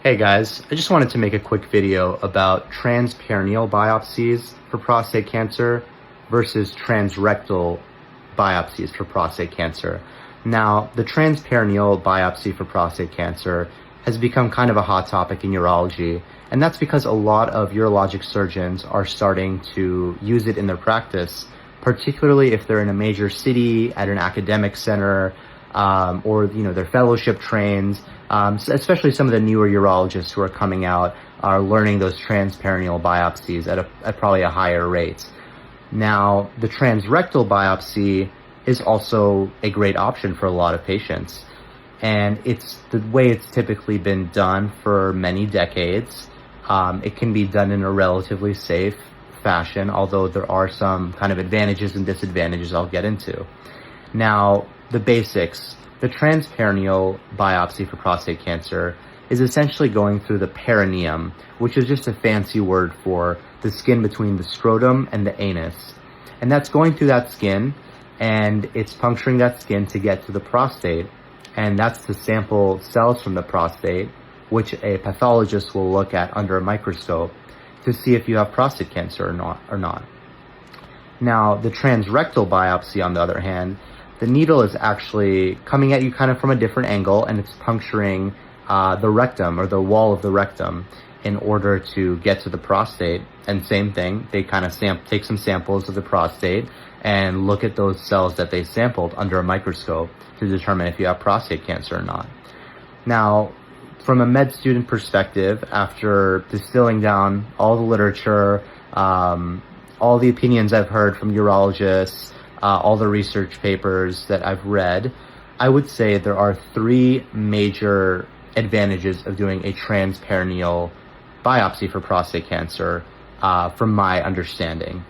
Hey guys, I just wanted to make a quick video about transperineal biopsies for prostate cancer versus transrectal biopsies for prostate cancer. Now, the transperineal biopsy for prostate cancer has become kind of a hot topic in urology, and that's because a lot of urologic surgeons are starting to use it in their practice, particularly if they're in a major city, at an academic center, or their fellowship trains. Especially some of the newer urologists who are coming out are learning those transperineal biopsies at probably a higher rate. Now, the transrectal biopsy is also a great option for a lot of patients, and it's the way it's typically been done for many decades. It can be done in a relatively safe fashion, although there are some kind of advantages and disadvantages I'll get into. Now, the basics. The transperineal biopsy for prostate cancer is essentially going through the perineum, which is just a fancy word for the skin between the scrotum and the anus. And that's going through that skin, and it's puncturing that skin to get to the prostate. And that's to sample cells from the prostate, which a pathologist will look at under a microscope to see if you have prostate cancer or not. Now, the transrectal biopsy, on the other hand, the needle is actually coming at you kind of from a different angle, and it's puncturing the rectum, or the wall of the rectum, in order to get to the prostate. And same thing, they kind of take some samples of the prostate and look at those cells that they sampled under a microscope to determine if you have prostate cancer or not. Now, from a med student perspective, after distilling down all the literature, all the opinions I've heard from urologists, all the research papers that I've read, I would say there are three major advantages of doing a transperineal biopsy for prostate cancer, from my understanding.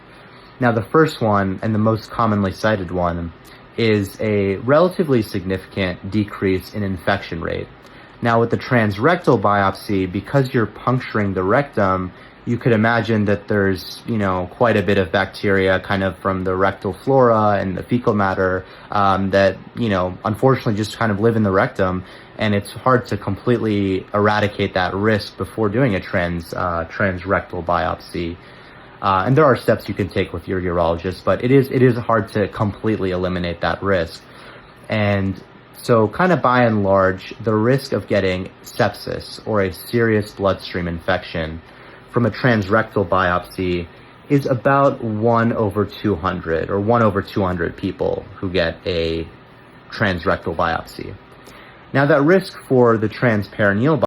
Now, the first one, and the most commonly cited one, is a relatively significant decrease in infection rate. Now, with the transrectal biopsy, because you're puncturing the rectum, you could imagine that there's, quite a bit of bacteria kind of from the rectal flora and the fecal matter that, unfortunately just kind of live in the rectum, and it's hard to completely eradicate that risk before doing a transrectal biopsy. And there are steps you can take with your urologist, but it is hard to completely eliminate that risk. And so kind of by and large, the risk of getting sepsis or a serious bloodstream infection from a transrectal biopsy is about 1 over 200, or 1 over 200 people who get a transrectal biopsy. Now, that risk for the transperineal